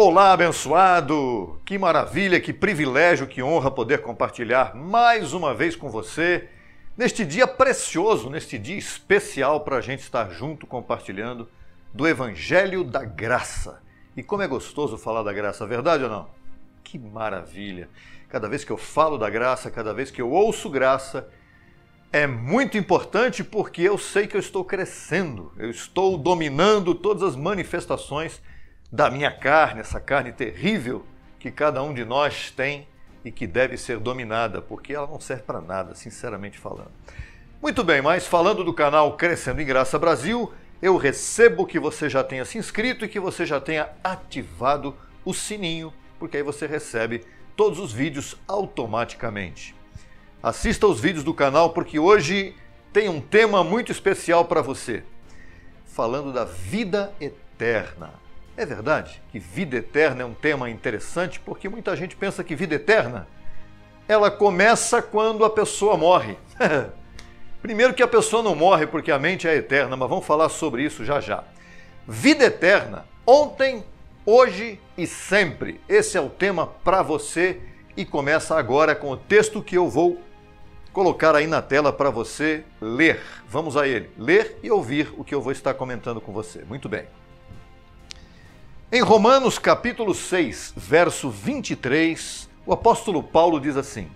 Olá, abençoado! Que maravilha, que privilégio, que honra poder compartilhar mais uma vez com você neste dia precioso, neste dia especial para a gente estar junto compartilhando do Evangelho da Graça. E como é gostoso falar da graça, verdade ou não? Que maravilha! Cada vez que eu falo da graça, cada vez que eu ouço graça, é muito importante porque eu sei que eu estou crescendo, eu estou dominando todas as manifestações da minha carne, essa carne terrível que cada um de nós tem e que deve ser dominada, porque ela não serve para nada, sinceramente falando. Muito bem, mas falando do canal Crescendo em Graça Brasil, eu recebo que você já tenha se inscrito e que você já tenha ativado o sininho, porque aí você recebe todos os vídeos automaticamente. Assista os vídeos do canal porque hoje tem um tema muito especial para você, falando da vida eterna. É verdade que vida eterna é um tema interessante porque muita gente pensa que vida eterna ela começa quando a pessoa morre. Primeiro que a pessoa não morre porque a mente é eterna, mas vamos falar sobre isso já já. Vida eterna, ontem, hoje e sempre. Esse é o tema para você e começa agora com o texto que eu vou colocar aí na tela para você ler. Vamos a ele, ler e ouvir o que eu vou estar comentando com você. Muito bem. Em Romanos capítulo 6, verso 23, o apóstolo Paulo diz assim: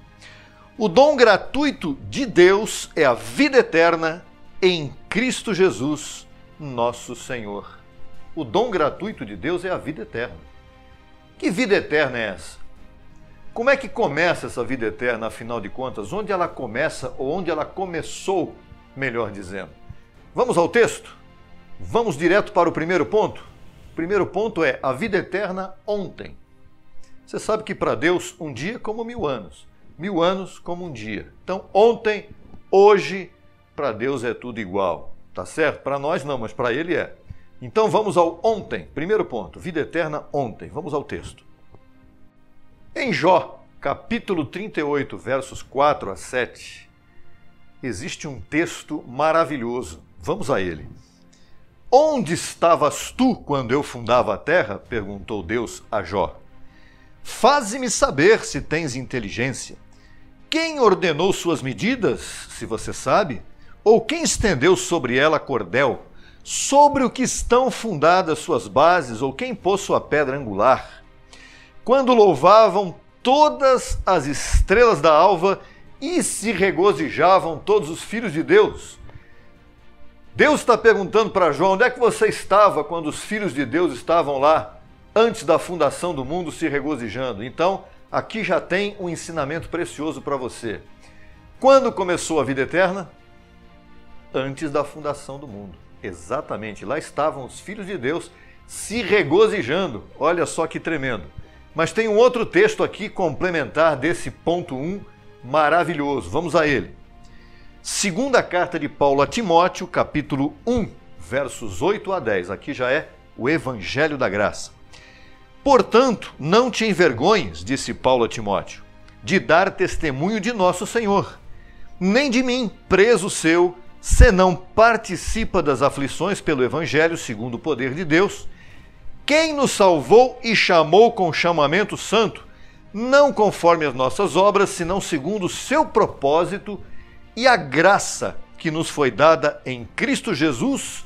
o dom gratuito de Deus é a vida eterna em Cristo Jesus, nosso Senhor. O dom gratuito de Deus é a vida eterna. Que vida eterna é essa? Como é que começa essa vida eterna, afinal de contas? Onde ela começa ou onde ela começou, melhor dizendo? Vamos ao texto? Vamos direto para o primeiro ponto? O primeiro ponto é a vida eterna ontem. Você sabe que para Deus um dia é como 1000 anos como um dia. Então ontem, hoje, para Deus é tudo igual. Tá certo? Para nós não, mas para Ele é. Então vamos ao ontem. Primeiro ponto, vida eterna ontem. Vamos ao texto. Em Jó, capítulo 38, versos 4 a 7, existe um texto maravilhoso. Vamos a ele. Onde estavas tu quando eu fundava a terra? Perguntou Deus a Jó. Faze-me saber se tens inteligência. Quem ordenou suas medidas, se você sabe? Ou quem estendeu sobre ela cordel? Sobre o que estão fundadas suas bases? Ou quem pôs sua pedra angular? Quando louvavam todas as estrelas da alva e se regozijavam todos os filhos de Deus. Deus está perguntando para Jó, onde é que você estava quando os filhos de Deus estavam lá, antes da fundação do mundo, se regozijando? Então, aqui já tem um ensinamento precioso para você. Quando começou a vida eterna? Antes da fundação do mundo. Exatamente, lá estavam os filhos de Deus se regozijando. Olha só que tremendo. Mas tem um outro texto aqui complementar desse ponto 1 maravilhoso. Vamos a ele. Segunda carta de Paulo a Timóteo, capítulo 1, versos 8 a 10. Aqui já é o Evangelho da Graça. Portanto, não te envergonhes, disse Paulo a Timóteo, de dar testemunho de nosso Senhor, nem de mim, preso seu, senão participa das aflições pelo Evangelho segundo o poder de Deus, quem nos salvou e chamou com chamamento santo, não conforme as nossas obras, senão segundo o seu propósito e a graça que nos foi dada em Cristo Jesus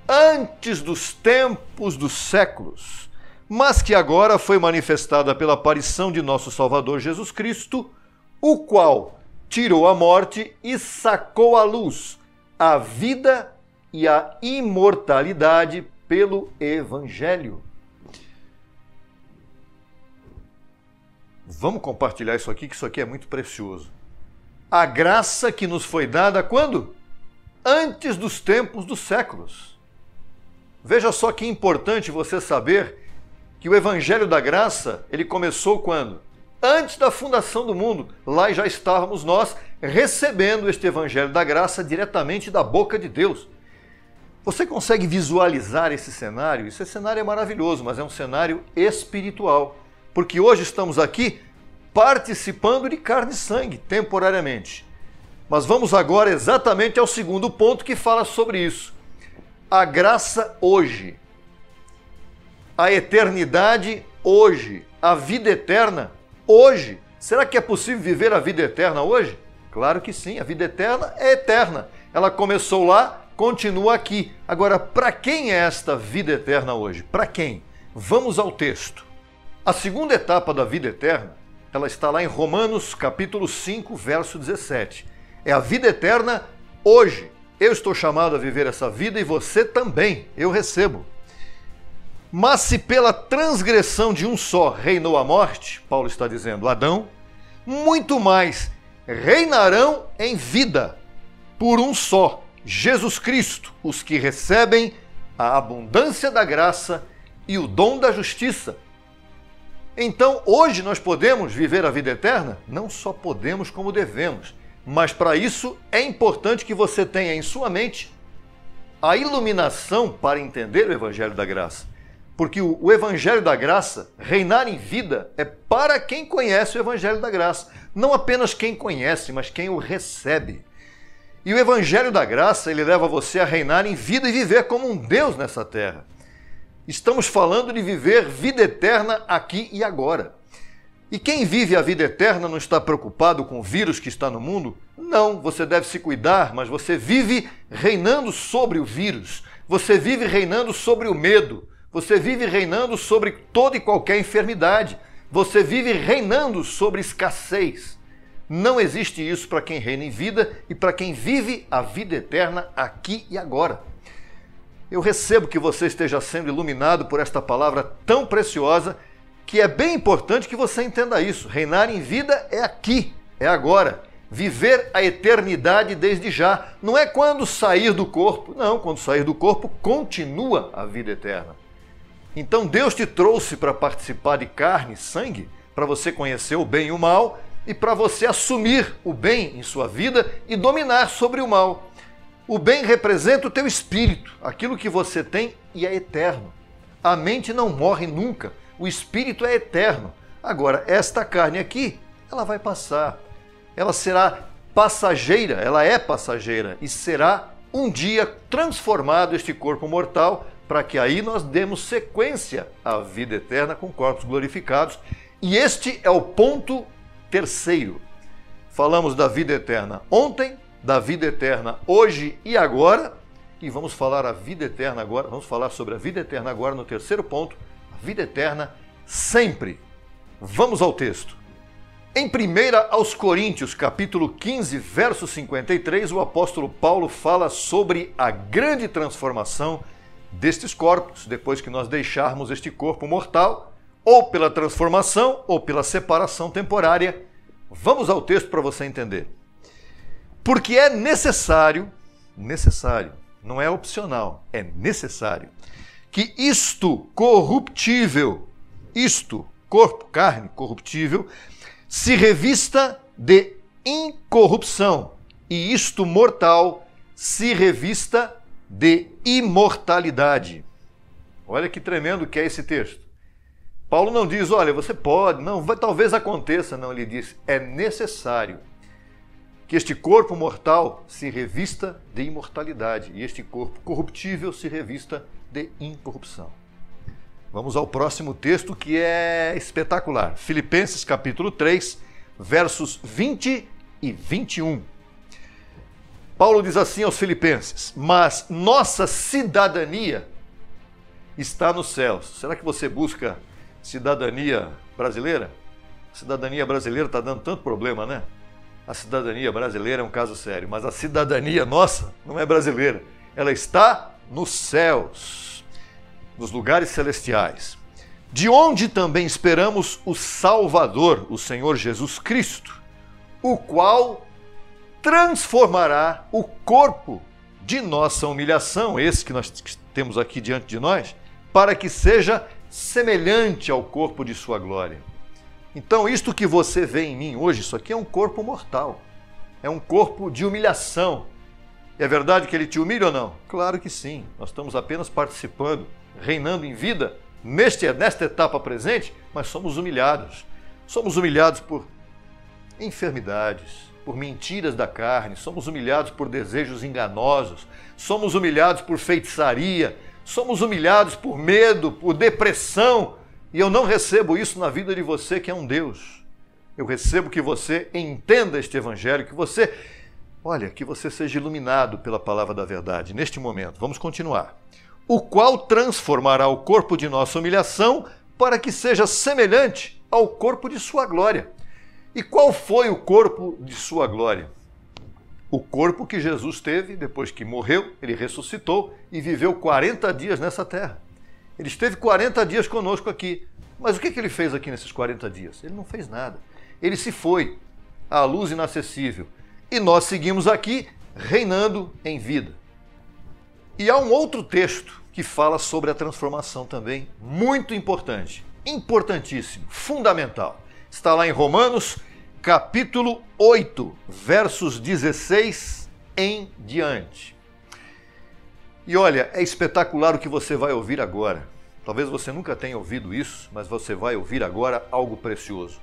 antes dos tempos dos séculos, mas que agora foi manifestada pela aparição de nosso Salvador Jesus Cristo, o qual tirou a morte e sacou à luz a vida e a imortalidade pelo Evangelho. Vamos compartilhar isso aqui, que isso aqui é muito precioso. A graça que nos foi dada quando? Antes dos tempos dos séculos. Veja só que importante você saber que o Evangelho da Graça, ele começou quando? Antes da fundação do mundo. Lá já estávamos nós recebendo este Evangelho da Graça diretamente da boca de Deus. Você consegue visualizar esse cenário? Esse cenário é maravilhoso, mas é um cenário espiritual. Porque hoje estamos aqui participando de carne e sangue, temporariamente. Mas vamos agora exatamente ao segundo ponto que fala sobre isso. A graça hoje. A eternidade hoje. A vida eterna, hoje. Será que é possível viver a vida eterna hoje? Claro que sim, a vida eterna é eterna. Ela começou lá, continua aqui. Agora, para quem é esta vida eterna hoje? Para quem? Vamos ao texto. A segunda etapa da vida eterna, ela está lá em Romanos capítulo 5, verso 17. É a vida eterna hoje. Eu estou chamado a viver essa vida e você também. Eu recebo. Mas se pela transgressão de um só reinou a morte, Paulo está dizendo, Adão, muito mais reinarão em vida por um só, Jesus Cristo, os que recebem a abundância da graça e o dom da justiça. Então, hoje nós podemos viver a vida eterna? Não só podemos, como devemos. Mas para isso é importante que você tenha em sua mente a iluminação para entender o Evangelho da Graça. Porque o Evangelho da Graça, reinar em vida, é para quem conhece o Evangelho da Graça. Não apenas quem conhece, mas quem o recebe. E o Evangelho da Graça, ele leva você a reinar em vida e viver como um Deus nessa terra. Estamos falando de viver vida eterna aqui e agora. E quem vive a vida eterna não está preocupado com o vírus que está no mundo? Não, você deve se cuidar, mas você vive reinando sobre o vírus. Você vive reinando sobre o medo. Você vive reinando sobre toda e qualquer enfermidade. Você vive reinando sobre escassez. Não existe isso para quem reina em vida e para quem vive a vida eterna aqui e agora. Eu recebo que você esteja sendo iluminado por esta palavra tão preciosa, que é bem importante que você entenda isso. Reinar em vida é aqui, é agora. Viver a eternidade desde já. Não é quando sair do corpo. Não, quando sair do corpo, continua a vida eterna. Então Deus te trouxe para participar de carne e sangue, para você conhecer o bem e o mal, e para você assumir o bem em sua vida e dominar sobre o mal. O bem representa o teu espírito, aquilo que você tem e é eterno. A mente não morre nunca. O espírito é eterno. Agora, esta carne aqui, ela vai passar. Ela será passageira, ela é passageira e será um dia transformado este corpo mortal para que aí nós demos sequência à vida eterna com corpos glorificados. E este é o ponto terceiro. Falamos da vida eterna ontem, da vida eterna hoje e agora, e vamos falar a vida eterna agora, vamos falar sobre a vida eterna agora no terceiro ponto. Vida eterna sempre. Vamos ao texto. Em 1 aos Coríntios, capítulo 15, verso 53, o apóstolo Paulo fala sobre a grande transformação destes corpos, depois que nós deixarmos este corpo mortal, ou pela transformação, ou pela separação temporária. Vamos ao texto para você entender. Porque é necessário, não é opcional, é necessário, que isto corruptível, corpo, carne corruptível, se revista de incorrupção, e isto mortal se revista de imortalidade. Olha que tremendo que é esse texto. Paulo não diz, olha, você pode, não, talvez aconteça, não, ele diz, é necessário que este corpo mortal se revista de imortalidade, e este corpo corruptível se revista de incorrupção. Vamos ao próximo texto, que é espetacular. Filipenses capítulo 3, versos 20 e 21. Paulo diz assim aos filipenses, mas nossa cidadania está nos céus. Será que você busca cidadania brasileira? A cidadania brasileira está dando tanto problema, né? A cidadania brasileira é um caso sério, mas a cidadania nossa não é brasileira. Ela está nos céus, nos lugares celestiais, de onde também esperamos o Salvador, o Senhor Jesus Cristo, o qual transformará o corpo de nossa humilhação, esse que nós temos aqui diante de nós, para que seja semelhante ao corpo de sua glória. Então, isto que você vê em mim hoje, isso aqui é um corpo mortal, é um corpo de humilhação. É verdade que ele te humilha ou não? Claro que sim, nós estamos apenas participando, reinando em vida nesta etapa presente, mas somos humilhados. Somos humilhados por enfermidades, por mentiras da carne, somos humilhados por desejos enganosos, somos humilhados por feitiçaria, somos humilhados por medo, por depressão, E eu não recebo isso na vida de você que é um Deus. Eu recebo que você entenda este evangelho, que você seja iluminado pela palavra da verdade. Neste momento, vamos continuar. O qual transformará o corpo de nossa humilhação para que seja semelhante ao corpo de sua glória. E qual foi o corpo de sua glória? O corpo que Jesus teve depois que morreu, ele ressuscitou e viveu 40 dias nessa terra. Ele esteve 40 dias conosco aqui. Mas o que ele fez aqui nesses 40 dias? Ele não fez nada. Ele se foi à luz inacessível. E nós seguimos aqui reinando em vida. E há um outro texto que fala sobre a transformação também, muito importante, importantíssimo, fundamental. Está lá em Romanos, capítulo 8, versos 16 em diante. E olha, é espetacular o que você vai ouvir agora. Talvez você nunca tenha ouvido isso, mas você vai ouvir agora algo precioso.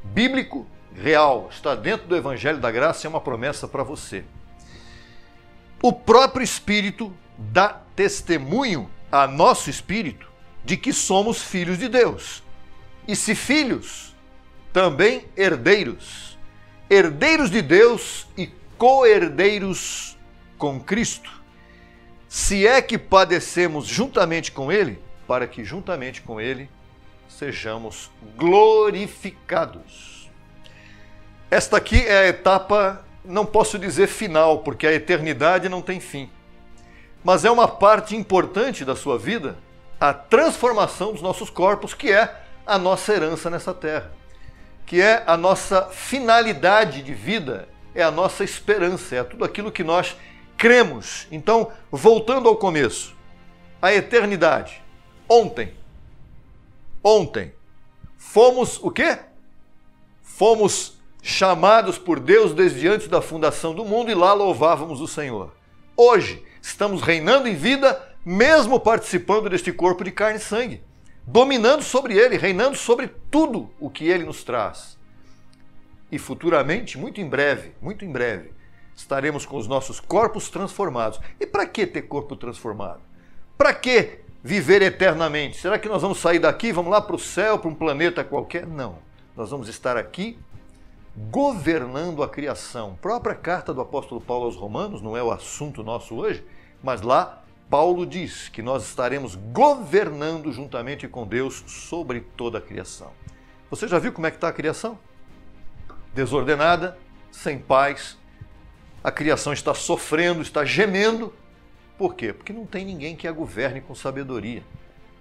Bíblico, real, está dentro do Evangelho da Graça e é uma promessa para você. O próprio Espírito dá testemunho a nosso espírito de que somos filhos de Deus. E se filhos, também herdeiros. Herdeiros de Deus e co-herdeiros com Cristo. Se é que padecemos juntamente com Ele, para que juntamente com Ele sejamos glorificados. Esta aqui é a etapa, não posso dizer final, porque a eternidade não tem fim. Mas é uma parte importante da sua vida, a transformação dos nossos corpos, que é a nossa herança nessa terra, que é a nossa finalidade de vida, é a nossa esperança, é tudo aquilo que nós cremos. Então, voltando ao começo, a eternidade. Ontem, fomos o quê? Fomos chamados por Deus desde antes da fundação do mundo e lá louvávamos o Senhor. Hoje, estamos reinando em vida, mesmo participando deste corpo de carne e sangue, dominando sobre ele, reinando sobre tudo o que ele nos traz. E futuramente, muito em breve, estaremos com os nossos corpos transformados. E para que ter corpo transformado? Para que viver eternamente? Será que nós vamos sair daqui, vamos lá para o céu, para um planeta qualquer? Não. Nós vamos estar aqui governando a criação. A própria carta do apóstolo Paulo aos Romanos, não é o assunto nosso hoje, mas lá Paulo diz que nós estaremos governando juntamente com Deus sobre toda a criação. Você já viu como é que está a criação? Desordenada, sem paz. A criação está sofrendo, está gemendo. Por quê? Porque não tem ninguém que a governe com sabedoria.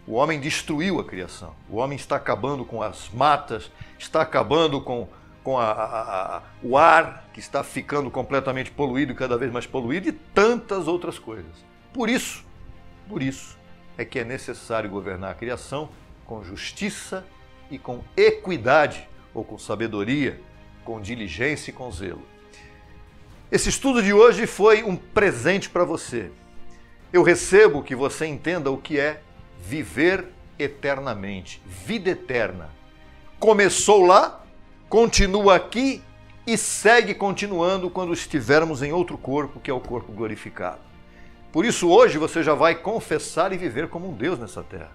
O homem destruiu a criação. O homem está acabando com as matas, está acabando com o ar, que está ficando completamente poluído e cada vez mais poluído, e tantas outras coisas. Por isso é que é necessário governar a criação com justiça e com equidade, ou com sabedoria, com diligência e com zelo. Esse estudo de hoje foi um presente para você. Eu recebo que você entenda o que é viver eternamente, vida eterna. Começou lá, continua aqui e segue continuando quando estivermos em outro corpo, que é o corpo glorificado. Por isso hoje você já vai confessar e viver como um Deus nessa terra.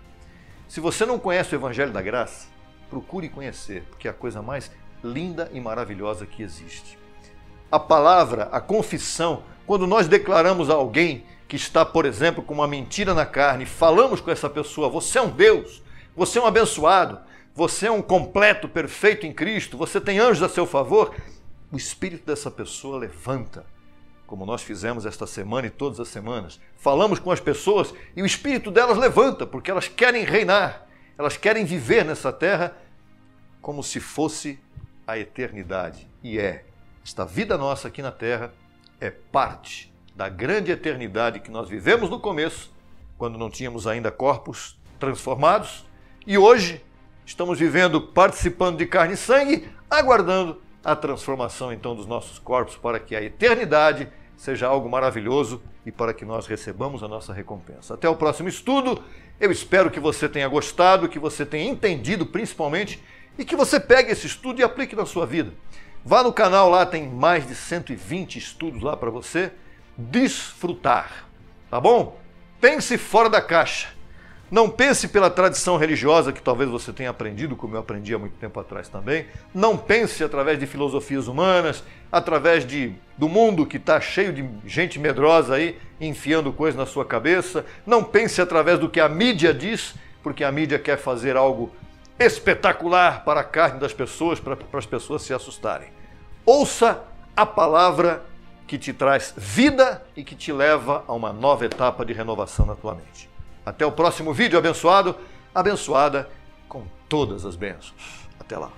Se você não conhece o Evangelho da Graça, procure conhecer, porque é a coisa mais linda e maravilhosa que existe. A palavra, a confissão, quando nós declaramos a alguém que está, por exemplo, com uma mentira na carne, falamos com essa pessoa, você é um Deus, você é um abençoado, você é um completo, perfeito em Cristo, você tem anjos a seu favor, o espírito dessa pessoa levanta, como nós fizemos esta semana e todas as semanas. Falamos com as pessoas e o espírito delas levanta, porque elas querem reinar, elas querem viver nessa terra como se fosse a eternidade. E esta vida nossa aqui na terra é parte da grande eternidade que nós vivemos no começo, quando não tínhamos ainda corpos transformados, e hoje estamos vivendo, participando de carne e sangue, aguardando a transformação então dos nossos corpos para que a eternidade seja algo maravilhoso e para que nós recebamos a nossa recompensa. Até o próximo estudo. Eu espero que você tenha gostado, que você tenha entendido principalmente e que você pegue esse estudo e aplique na sua vida. Vá no canal lá, tem mais de 120 estudos lá para você desfrutar, tá bom? Pense fora da caixa. Não pense pela tradição religiosa que talvez você tenha aprendido, como eu aprendi há muito tempo atrás também. Não pense através de filosofias humanas, através do mundo que está cheio de gente medrosa aí, enfiando coisas na sua cabeça. Não pense através do que a mídia diz, porque a mídia quer fazer algo espetacular para a carne das pessoas, para as pessoas se assustarem. Ouça a palavra que te traz vida e que te leva a uma nova etapa de renovação na tua mente. Até o próximo vídeo, abençoado, abençoada com todas as bênçãos. Até lá.